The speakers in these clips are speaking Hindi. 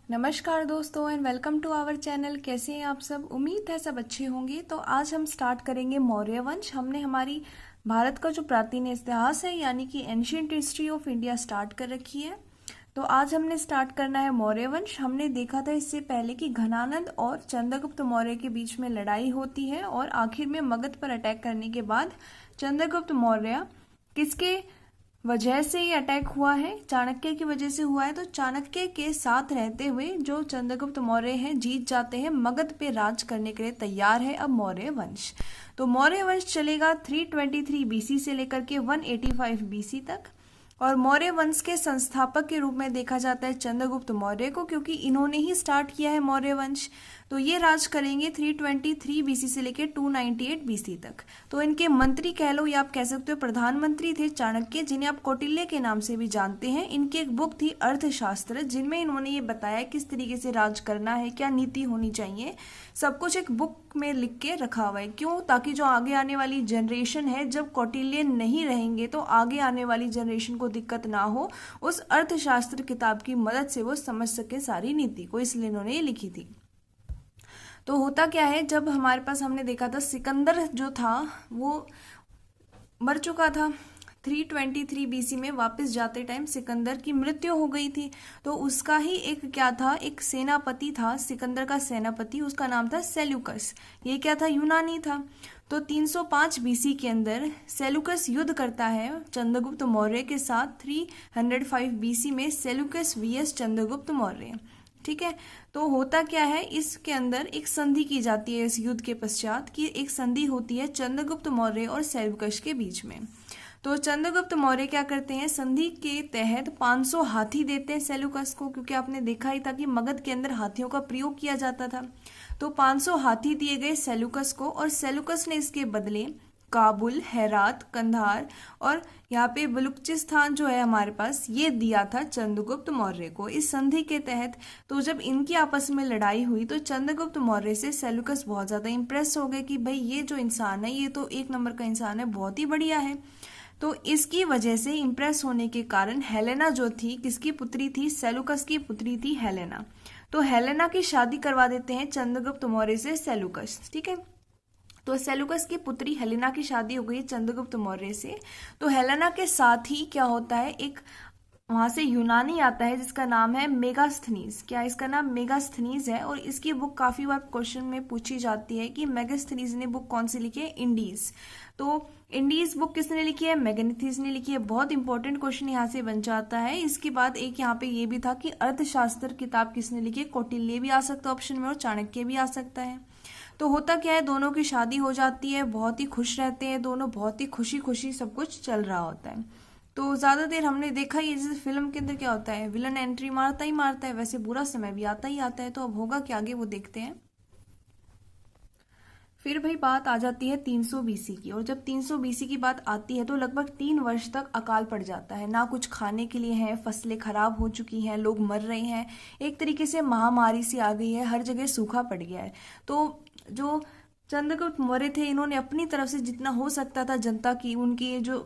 नमस्कार दोस्तों and welcome to our channel. कैसे हैं आप सब? उम्मीद है सब अच्छे होंगे। तो आज हम स्टार्ट करेंगे मौर्य वंश। हमने हमारी भारत का जो प्राचीन इतिहास है यानी कि ancient history of India start कर रखी है। तो आज हमने स्टार्ट करना है मौर्य वंश। हमने देखा था इससे पहले कि घनानंद और चंद्रगुप्त मौर्य के बीच में लड़ाई होती है और आखिर में मगध पर अटैक करने के बाद चंद्रगुप्त मौर्य किसके वजह से ये अटैक हुआ है? चाणक्य की वजह से हुआ है। तो चाणक्य के साथ रहते हुए जो चंद्रगुप्त मौर्य हैं जीत जाते हैं, मगध पे राज करने के लिए तैयार है अब मौर्य वंश। तो मौर्य वंश चलेगा 323 बीसी से लेकर के 185 बीसी तक। और मौर्य वंश के संस्थापक के रूप में देखा जाता है चंद्रगुप्त मौर्य को, क्योंकि इन्होंने ही स्टार्ट किया है मौर्य वंश। तो ये राज करेंगे 323 बीसी से लेकर 298 बीसी तक। तो इनके मंत्री कह लो या आप कह सकते हो प्रधानमंत्री थे चाणक्य, जिन्हें आप कौटिल्य के नाम से भी जानते हैं। इनकी एक बुक थी अर्थशास्त्र, जिनमें इन्होंने ये बताया किस तरीके से राज करना है, क्या नीति होनी चाहिए, सब कुछ एक बुक में लिख के रखा हुआ है। क्यों? ताकि जो आगे आने वाली जनरेशन है, जब कौटिल्य नहीं रहेंगे तो आगे आने वाली जनरेशन को दिक्कत ना हो, उस अर्थशास्त्र किताब की मदद से वो समझ सके सारी नीति को, इसलिए इन्होंने ये लिखी थी। तो होता क्या है, जब हमारे पास हमने देखा था सिकंदर जो था वो मर चुका था। 323 बीसी में वापस जाते टाइम सिकंदर की मृत्यु हो गई थी। तो उसका ही एक क्या था, एक सेनापति था, सिकंदर का सेनापति, उसका नाम था सेल्यूकस। ये क्या था? यूनानी था। तो 305 बीसी के अंदर सेल्यूकस युद्ध करता है चंद्रगुप्त मौर्य के साथ। 305 बीसी में सेल्यूकस वीएस चंद्रगुप्त मौर्य। ठीक है। तो होता क्या है, इसके अंदर एक संधि की जाती है इस युद्ध के पश्चात, कि एक संधि होती है चंद्रगुप्त मौर्य और सेल्यूकस के बीच में। तो चंद्रगुप्त मौर्य क्या करते हैं, संधि के तहत 500 हाथी देते हैं सेल्यूकस को, क्योंकि आपने देखा ही था कि मगध के अंदर हाथियों का प्रयोग किया जाता था। तो 500 हाथी दिए गए सेल्यूकस को, और सेल्यूकस ने इसके बदले काबुल, हेरात, कंधार और यहाँ पे बलूचिस्तान जो है हमारे पास, ये दिया था चंद्रगुप्त मौर्य को इस संधि के तहत। तो जब इनकी आपस में लड़ाई हुई तो चंद्रगुप्त मौर्य से सेल्यूकस बहुत ज्यादा इंप्रेस हो गए कि भाई ये जो इंसान है ये तो एक नंबर का इंसान है, बहुत ही बढ़िया है। तो इसकी वजह से इंप्रेस होने के कारण हेलेना जो थी, किसकी पुत्री थी? सेल्यूकस की पुत्री थी हेलेना। तो हेलेना की शादी करवा देते हैं चंद्रगुप्त मौर्य से सेल्यूकस। ठीक है। तो सेल्यूकस की पुत्री हेलेना की शादी हो गई चंद्रगुप्त मौर्य से। तो हेलेना के साथ ही क्या होता है, एक वहां से यूनानी आता है जिसका नाम है मेगास्थनीज। क्या इसका नाम मेगास्थनीज है? और इसकी बुक काफी बार क्वेश्चन में पूछी जाती है कि मेगास्थनीज ने बुक कौन सी लिखी है? इंडीज। तो इंडीज बुक किसने लिखी है? मेगास्थनीज ने लिखी है। बहुत इंपॉर्टेंट क्वेश्चन यहाँ से बन जाता है। इसके बाद एक यहाँ पे ये भी था कि अर्थशास्त्र किताब किसने लिखी है? कौटिल्य भी आ सकता है ऑप्शन में, और चाणक्य भी आ सकता है। तो होता क्या है, दोनों की शादी हो जाती है, बहुत ही खुश रहते हैं दोनों, बहुत ही खुशी खुशी सब कुछ चल रहा होता है। तो ज्यादा देर हमने देखा ही, जैसे फिल्म के अंदर क्या होता है, विलन एंट्री मारता ही मारता है, वैसे बुरा समय भी आता ही आता है। तो अब होगा क्या आगे वो देखते हैं। फिर भाई बात आ जाती है 300 बीसी की, और जब 300 बीसी की बात आती है तो लगभग 3 वर्ष तक अकाल पड़ जाता है। ना कुछ खाने के लिए है, फसलें खराब हो चुकी हैं, लोग मर रहे हैं, एक तरीके से महामारी सी आ गई है, हर जगह सूखा पड़ गया है। तो जो चंद्रगुप्त मौर्य थे, इन्होंने अपनी तरफ से जितना हो सकता था जनता की, उनकी जो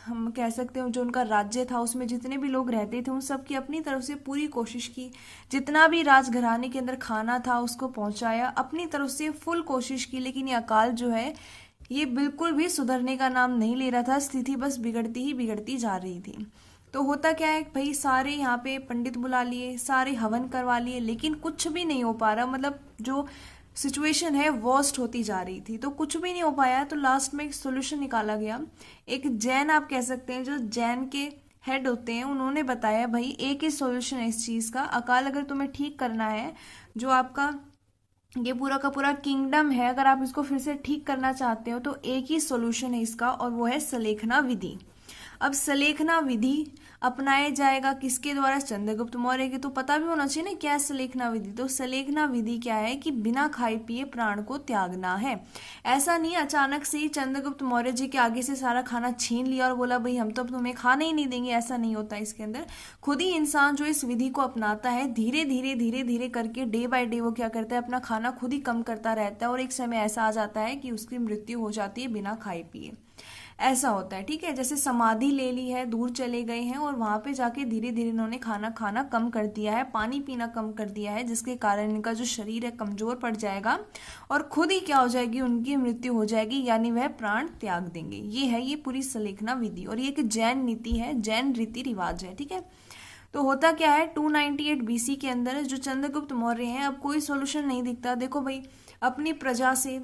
हम कह सकते हैं जो उनका राज्य था उसमें जितने भी लोग रहते थे उन सब की अपनी तरफ से पूरी कोशिश की। जितना भी राजघराने के अंदर खाना था उसको पहुंचाया, अपनी तरफ से फुल कोशिश की। लेकिन ये अकाल जो है ये बिल्कुल भी सुधरने का नाम नहीं ले रहा था, स्थिति बस बिगड़ती ही बिगड़ती जा रही थी। तो होता क्या है भाई, सारे यहाँ पे पंडित बुला लिए, सारे हवन करवा लिए, लेकिन कुछ भी नहीं हो पा रहा। मतलब जो सिचुएशन है वर्स्ट होती जा रही थी, तो कुछ भी नहीं हो पाया। तो लास्ट में एक सोल्यूशन निकाला गया। एक जैन आप कह सकते हैं, जो जैन के हेड होते हैं, उन्होंने बताया भाई एक ही सोल्यूशन है इस चीज का, अकाल अगर तुम्हें ठीक करना है, जो आपका ये पूरा का पूरा किंगडम है, अगर आप इसको फिर से ठीक करना चाहते हो तो एक ही सोल्यूशन है इसका, और वो है सलेखना विधि। अब सलेखना विधि अपनाया जाएगा किसके द्वारा? चंद्रगुप्त मौर्य के। तो पता भी होना चाहिए ना क्या है सलेखना विधि। तो सलेखना विधि क्या है कि बिना खाए पिए प्राण को त्यागना है। ऐसा नहीं अचानक से ही चंद्रगुप्त मौर्य जी के आगे से सारा खाना छीन लिया और बोला भाई हम तो अब तुम्हें खाना ही नहीं देंगे, ऐसा नहीं होता। इसके अंदर खुद ही इंसान जो इस विधि को अपनाता है, धीरे धीरे धीरे धीरे करके डे बाय डे वो क्या करता है, अपना खाना खुद ही कम करता रहता है, और एक समय ऐसा आ जाता है कि उसकी मृत्यु हो जाती है बिना खाए पिए। ऐसा होता है, ठीक है। जैसे समाधि ले ली है, दूर चले गए हैं और वहां पे जाके धीरे धीरे इन्होंने खाना खाना कम कर दिया है, पानी पीना कम कर दिया है, जिसके कारण इनका जो शरीर है कमजोर पड़ जाएगा और खुद ही क्या हो जाएगी, उनकी मृत्यु हो जाएगी, यानी वह प्राण त्याग देंगे। ये है ये पूरी सलेखना विधि, और ये एक जैन नीति है, जैन रीति रिवाज है, ठीक है। तो होता क्या है, 298 बीसी के अंदर जो चंद्रगुप्त मौर्य हैं, अब कोई सॉल्यूशन नहीं दिखता। देखो भाई, अपनी प्रजा से,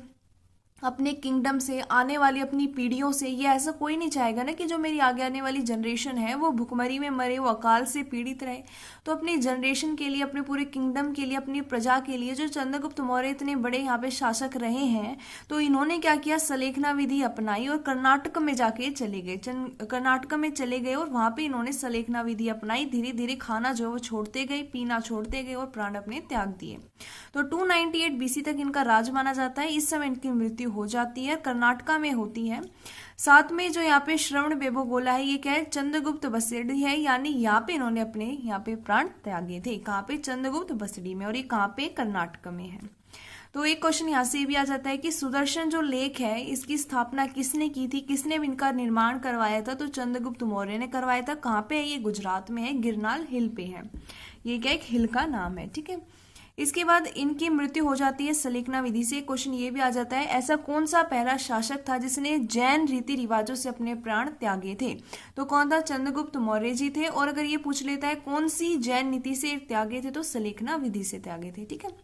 अपने किंगडम से, आने वाली अपनी पीढ़ियों से, ये ऐसा कोई नहीं चाहेगा ना कि जो मेरी आगे आने वाली जनरेशन है वो भुखमरी में मरे, वो अकाल से पीड़ित रहे। तो अपनी जनरेशन के लिए, अपने पूरे किंगडम के लिए, अपनी प्रजा के लिए, जो चंद्रगुप्त मौर्य इतने बड़े यहाँ पे शासक रहे हैं, तो इन्होंने क्या किया, सलेखना विधि अपनाई और कर्नाटक में जाके चले गए, कर्नाटक में चले गए और वहां पे इन्होंने सलेखना विधि अपनाई। धीरे धीरे खाना जो है वो छोड़ते गए, पीना छोड़ते गए और प्राण अपने त्याग दिए। तो 298 बीसी तक इनका राज माना जाता है। इस समय इनकी मृत्यु हो जाती है, कर्नाटका में होती है। साथ में जो यहाँ पे श्रवण बेबोगोला है, ये क्या है, चंद्रगुप्त बसडी है, यानी यहाँ पे इन्होंने अपने यहाँ पे प्राण त्यागे थे। कहाँ पे, चंद्रगुप्त बसडी में, और ये कहाँ पे, कर्नाटक में है। तो एक क्वेश्चन यहाँ से भी आ जाता है कि सुदर्शन जो लेक है, इसकी स्थापना किसने की थी, किसने इनका निर्माण करवाया था, तो चंद्रगुप्त मौर्य ने करवाया था। कहाँ पे है, ये गुजरात में है, गिरनाल हिल पे है। ये क्या, एक हिल का नाम है, ठीक है। इसके बाद इनकी मृत्यु हो जाती है सलेखना विधि से। क्वेश्चन ये भी आ जाता है, ऐसा कौन सा पहला शासक था जिसने जैन रीति रिवाजों से अपने प्राण त्यागे थे, तो कौन था, चंद्रगुप्त मौर्य जी थे। और अगर ये पूछ लेता है कौन सी जैन नीति से त्यागे थे, तो सलेखना विधि से त्यागे थे, ठीक है।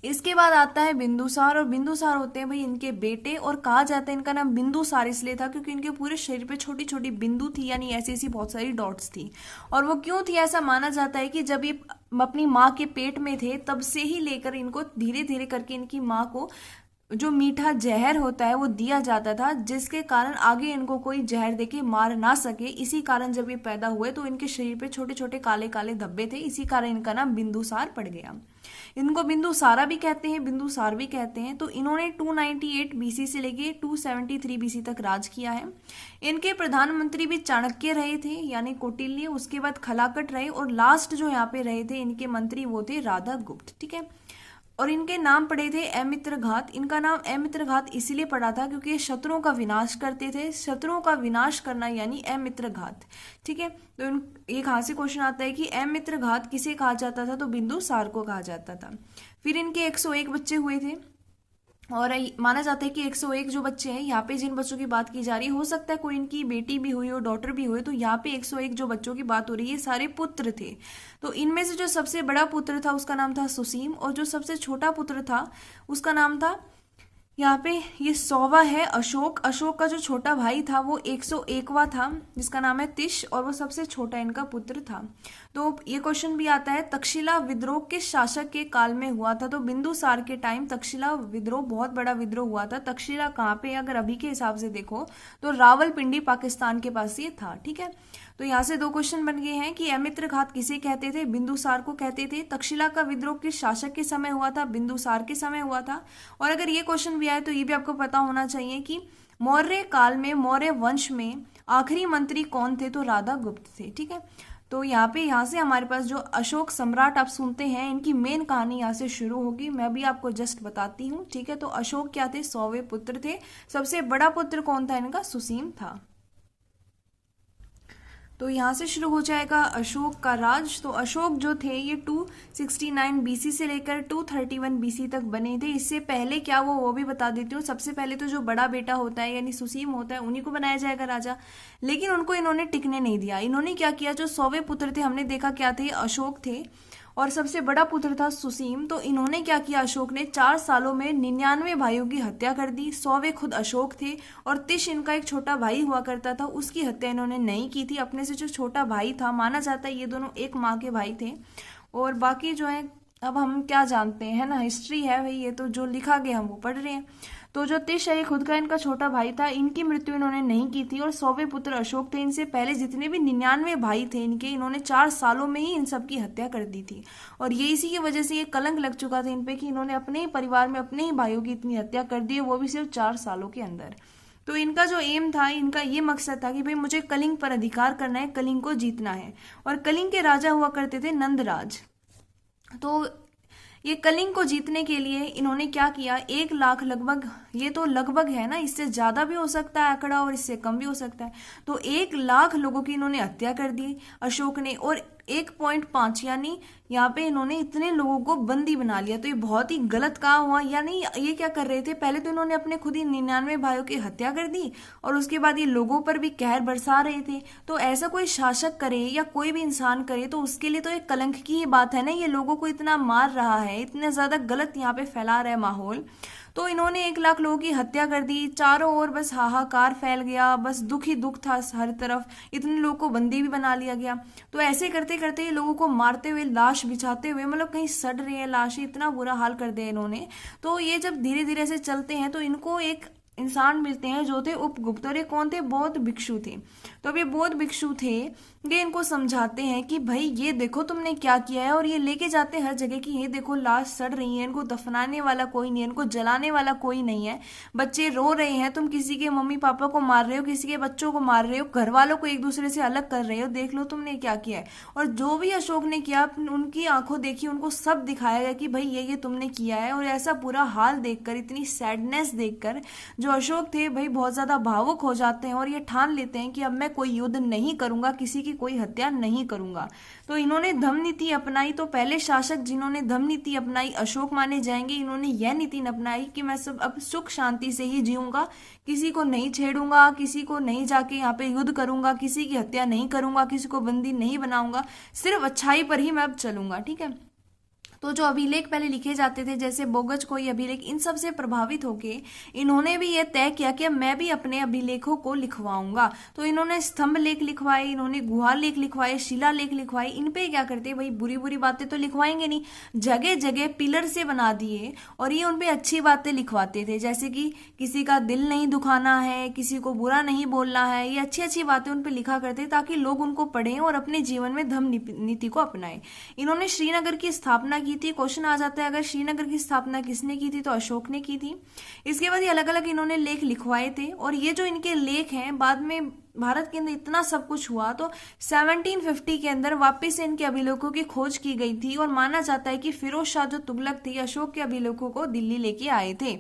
इसके बाद आता है बिंदुसार, और बिंदुसार होते हैं भाई इनके बेटे, और कहा जाता है इनका नाम बिंदुसार इसलिए था क्योंकि इनके पूरे शरीर पे छोटी छोटी बिंदु थी, यानी ऐसी ऐसी बहुत सारी डॉट्स थी। और वो क्यों थी, ऐसा माना जाता है कि जब ये अपनी माँ के पेट में थे, तब से ही लेकर इनको धीरे धीरे करके इनकी माँ को जो मीठा जहर होता है वो दिया जाता था, जिसके कारण आगे इनको कोई जहर देके मार ना सके। इसी कारण जब ये पैदा हुए तो इनके शरीर पे छोटे छोटे काले काले धब्बे थे, इसी कारण इनका नाम बिंदुसार पड़ गया। इनको बिंदुसारा भी कहते हैं, बिंदुसार भी कहते हैं। तो इन्होंने 298 बीसी से लेके 273 बीसी तक राज किया है। इनके प्रधानमंत्री भी चाणक्य रहे थे, यानी कौटिल्य, उसके बाद खलाकट रहे, और लास्ट जो यहाँ पे रहे थे इनके मंत्री वो थे राधा गुप्त, ठीक है। और इनके नाम पड़े थे अमित्रघात। इनका नाम अमित्रघात इसीलिए पड़ा था क्योंकि ये शत्रुओं का विनाश करते थे, शत्रुओं का विनाश करना यानी अमित्रघात, ठीक है। तो एक कहाँ से क्वेश्चन आता है कि अमित्रघात किसे कहा जाता था, तो बिंदुसार को कहा जाता था। फिर इनके 101 बच्चे हुए थे, और माना जाता है कि 101 जो बच्चे हैं, यहाँ पे जिन बच्चों की बात की जा रही है, हो सकता है कोई इनकी बेटी भी हुई हो, डॉटर भी हुई, तो यहाँ पे 101 जो बच्चों की बात हो रही है, ये सारे पुत्र थे। तो इनमें से जो सबसे बड़ा पुत्र था उसका नाम था सुसीम, और जो सबसे छोटा पुत्र था उसका नाम था, यहाँ पे ये 100वां है, अशोक। अशोक का जो छोटा भाई था वो 101वां था, जिसका नाम है तिश, और वो सबसे छोटा इनका पुत्र था। तो ये क्वेश्चन भी आता है, तक्षशिला विद्रोह किस शासक के काल में हुआ था, तो बिंदुसार के टाइम तक्षशिला विद्रोह, बहुत बड़ा विद्रोह हुआ था। तक्षशिला कहाँ पे, अगर अभी के हिसाब से देखो तो रावलपिंडी पाकिस्तान के पास ये था, ठीक है। तो यहाँ से दो क्वेश्चन बन गए हैं कि अमित्रघात किसे कहते थे, बिंदुसार को कहते थे। तक्षशिला का विद्रोह किस शासक के समय हुआ था, बिंदुसार के समय हुआ था। और अगर ये क्वेश्चन भी आए तो ये भी आपको पता होना चाहिए कि मौर्य काल में, मौर्य वंश में आखिरी मंत्री कौन थे, तो राधा गुप्त थे, ठीक है। तो यहाँ से हमारे पास जो अशोक सम्राट आप सुनते हैं, इनकी मेन कहानी यहाँ से शुरू होगी। मैं भी आपको जस्ट बताती हूँ, ठीक है। तो अशोक क्या थे, 100वें पुत्र थे। सबसे बड़ा पुत्र कौन था इनका, सुसीम था। तो यहाँ से शुरू हो जाएगा अशोक का राज। तो अशोक जो थे ये 269 बीसी से लेकर 231 बीसी तक बने थे। इससे पहले क्या वो भी बता देती हूँ। सबसे पहले तो जो बड़ा बेटा होता है यानी सुसीम होता है, उन्हीं को बनाया जाएगा राजा, लेकिन उनको इन्होंने टिकने नहीं दिया। इन्होंने क्या किया, जो 100वें पुत्र थे, हमने देखा क्या थे, अशोक थे, और सबसे बड़ा पुत्र था सुसीम। तो इन्होंने क्या किया, अशोक ने 4 सालों में 99 भाइयों की हत्या कर दी। 100वें खुद अशोक थे, और तिश इनका एक छोटा भाई हुआ करता था, उसकी हत्या इन्होंने नहीं की थी। अपने से जो छोटा भाई था, माना जाता है ये दोनों एक माँ के भाई थे। और बाकी जो है, अब हम क्या जानते हैं ना, हिस्ट्री है भाई, ये तो जो लिखा गया हम वो पढ़ रहे हैं। तो जो तिश है, खुद का इनका छोटा भाई था, इनकी मृत्यु इन्होंने नहीं की थी। और 100वें पुत्र अशोक थे। इनसे पहले जितने भी 99 भाई थे इनके, इन्होंने 4 सालों में ही इन सब की हत्या कर दी थी। और ये इसी की वजह से ये कलंक लग चुका था इन पे कि इन्होंने अपने ही परिवार में अपने ही भाइयों की इतनी हत्या कर दी, वो भी सिर्फ 4 सालों के अंदर। तो इनका जो एम था, इनका ये मकसद था कि भाई मुझे कलिंग पर अधिकार करना है, कलिंग को जीतना है। और कलिंग के राजा हुआ करते थे नंदराज। तो ये कलिंग को जीतने के लिए इन्होंने क्या किया, 1 लाख लगभग, ये तो लगभग है ना, इससे ज्यादा भी हो सकता है आंकड़ा और इससे कम भी हो सकता है, तो 1 लाख लोगों की इन्होंने हत्या कर दी अशोक ने, और 1.5 यानी यहाँ पे इन्होंने इतने लोगों को बंदी बना लिया। तो ये बहुत ही गलत काम हुआ। यानी ये क्या कर रहे थे, पहले तो इन्होंने अपने खुद ही 99 भाइयों की हत्या कर दी और उसके बाद ये लोगों पर भी कहर बरसा रहे थे। तो ऐसा कोई शासक करे या कोई भी इंसान करे तो उसके लिए तो एक कलंक की ही बात है ना। ये लोगों को इतना मार रहा है, इतने ज्यादा गलत यहाँ पे फैला रहा है माहौल। तो इन्होंने 1 लाख लोगों की हत्या कर दी, चारों ओर बस हाहाकार फैल गया, बस दुख ही दुख था हर तरफ, इतने लोगों को बंदी भी बना लिया गया। तो ऐसे करते करते ये लोगों को मारते हुए, लाश बिछाते हुए, मतलब कहीं सड़ रही है लाशें, इतना बुरा हाल कर दिया इन्होंने। तो ये जब धीरे धीरे से चलते हैं तो इनको एक इंसान मिलते हैं जो थे उपगुप्त, और ये कौन थे, बौद्ध भिक्षु थे। तो अब ये बौद्ध भिक्षु थे, ये इनको समझाते हैं कि भाई ये देखो तुमने क्या किया है, और ये लेके जाते हैं हर जगह कि ये देखो लाश सड़ रही है, इनको दफनाने वाला कोई नहीं है, इनको जलाने वाला कोई नहीं है, बच्चे रो रहे हैं, तुम किसी के मम्मी पापा को मार रहे हो, किसी के बच्चों को मार रहे हो, घर वालों को एक दूसरे से अलग कर रहे हो, देख लो तुमने क्या किया है। और जो भी अशोक ने किया, उनकी आंखों देखी, उनको सब दिखाया गया कि भाई ये तुमने किया है। और ऐसा पूरा हाल देखकर, इतनी सैडनेस देखकर जो अशोक थे भाई बहुत ज्यादा भावुक हो जाते हैं और ये ठान लेते हैं कि अब मैं कोई युद्ध नहीं करूंगा, किसी की कोई हत्या नहीं करूंगा। तो इन्होंने धम्म नीति अपनाई। तो पहले शासक जिन्होंने धम्म नीति अपनाई अशोक माने जाएंगे। इन्होंने यह नीति अपनाई कि मैं सब अब सुख शांति से ही जीऊंगा, किसी को नहीं छेड़ूंगा, किसी को नहीं जाके यहाँ पे युद्ध करूंगा, किसी की हत्या नहीं करूंगा, किसी को बंदी नहीं बनाऊंगा, सिर्फ अच्छाई पर ही मैं अब चलूंगा। ठीक है। तो जो अभिलेख पहले लिखे जाते थे जैसे बोगज कोई अभिलेख, इन सब से प्रभावित होके इन्होंने भी ये तय किया कि मैं भी अपने अभिलेखों को लिखवाऊंगा। तो इन्होंने स्तंभ लेख लिखवाए, इन्होंने गुहा लेख लिखवाए, शिला लेख लिखवाए। इन पे क्या करते भाई, बुरी बुरी बातें तो लिखवाएंगे नहीं, जगह जगह पिलर से बना दिए और ये उनपे अच्छी बातें लिखवाते थे, जैसे कि किसी का दिल नहीं दुखाना है, किसी को बुरा नहीं बोलना है, ये अच्छी अच्छी बातें उनपे लिखा करते ताकि लोग उनको पढ़ें और अपने जीवन में धम्म नीति को अपनाएं। इन्होंने श्रीनगर की स्थापना की थी। क्वेश्चन आ जाता है अगर श्रीनगर की स्थापना किसने की थी, तो अशोक ने की थी। इसके बाद ये अलग अलग इन्होंने लेख लिखवाए थे और ये जो इनके लेख हैं, बाद में भारत के अंदर इतना सब कुछ हुआ तो 1750 के अंदर वापस से इनके अभिलेखों की खोज की गई थी और माना जाता है कि फिरोज शाह जो तुगलक थे अशोक के अभिलेखों को दिल्ली लेके आए थे।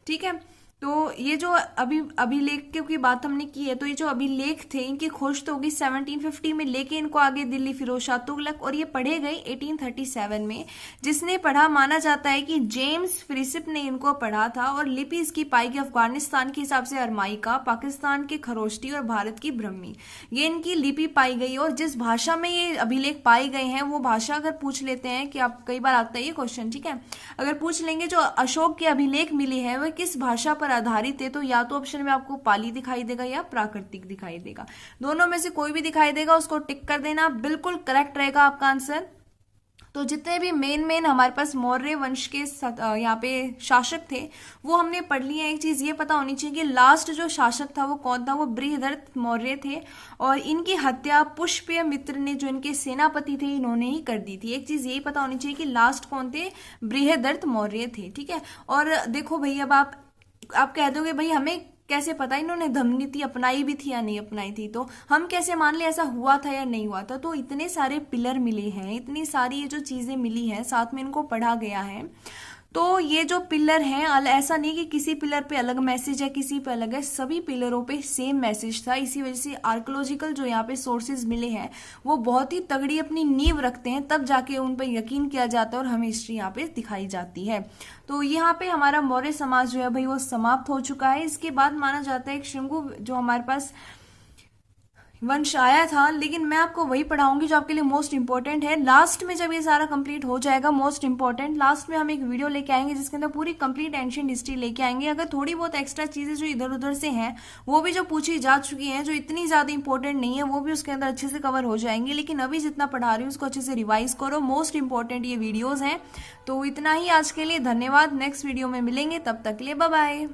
ठीक है। तो ये जो अभिलेख की बात हमने की है, तो ये जो अभिलेख थे इनकी खोज तो होगी 1750 में, लेके इनको आगे दिल्ली फिरोज शाह तुगलक, और ये पढ़े गए 1837 में। जिसने पढ़ा माना जाता है कि जेम्स फ्रिसिप ने इनको पढ़ा था और लिपि इसकी पाई गई अफगानिस्तान के हिसाब से अरमाइका, पाकिस्तान के खरोष्टी और भारत की ब्रह्मी, ये इनकी लिपि पाई गई। और जिस भाषा में ये अभिलेख पाए गए हैं वो भाषा अगर पूछ लेते हैं कि आप, कई बार आता है ये क्वेश्चन, ठीक है, अगर पूछ लेंगे जो अशोक के अभिलेख मिले हैं वह किस भाषा पर आधारित है, तो या तो ऑप्शन में आपको पाली दिखाई देगा या प्राकृतिक दिखाई देगा। दोनों में से कोई भी दिखाई देगा उसको टिक कर देना, बिल्कुल करेक्ट रहेगा आपका आंसर। तो जितने भी मेन हमारे पास मौर्य वंश के यहाँ पे शासक थे वो हमने पढ़ लिए। एक चीज ये पता होनी चाहिए कि लास्ट जो शासक था वो कौन था, वो बृहदर्थ मौर्य थे और इनकी हत्या पुष्य मित्र ने, जो इनके सेनापति थे, इन्होंने ही कर दी थी। एक चीज ये पता होनी चाहिए कि लास्ट कौन थे, बृहदर्थ मौर्य थे। ठीक है। और देखो भाई, अब आप कह दोगे भाई हमें कैसे पता इन्होंने धम्म नीति अपनाई भी थी या नहीं अपनाई थी, तो हम कैसे मान ले ऐसा हुआ था या नहीं हुआ था। तो इतने सारे पिलर मिले हैं, इतनी सारी ये जो चीजें मिली हैं, साथ में इनको पढ़ा गया है। तो ये जो पिलर हैं, ऐसा नहीं कि किसी पिलर पे अलग मैसेज है, किसी पे अलग है, सभी पिलरों पे सेम मैसेज था। इसी वजह से आर्कोलॉजिकल जो यहाँ पे सोर्सेज मिले हैं वो बहुत ही तगड़ी अपनी नींव रखते हैं, तब जाके उन पर यकीन किया जाता है और हमें हिस्ट्री यहाँ पे दिखाई जाती है। तो यहाँ पे हमारा मौर्य समाज जो है भाई वो समाप्त हो चुका है। इसके बाद माना जाता है एक शंगु जो हमारे पास वंश आया था, लेकिन मैं आपको वही पढ़ाऊंगी जो आपके लिए मोस्ट इंपॉर्टेंट है। लास्ट में जब ये सारा कंप्लीट हो जाएगा, मोस्ट इंपॉर्टेंट, लास्ट में हम एक वीडियो लेके आएंगे जिसके अंदर पूरी कंप्लीट एंशिएंट हिस्ट्री लेके आएंगे। अगर थोड़ी बहुत एक्स्ट्रा चीजें जो इधर उधर से हैं वो भी जो पूछी जा चुकी हैं, जो इतनी ज्यादा इंपॉर्टेंट नहीं है, वो भी उसके अंदर अच्छे से कवर हो जाएंगे। लेकिन अभी जितना पढ़ा रही हूँ उसको अच्छे से रिवाइज करो, मोस्ट इंपॉर्टेंट ये वीडियोज हैं। तो इतना ही आज के लिए, धन्यवाद। नेक्स्ट वीडियो में मिलेंगे, तब तक के लिए बाय बाय।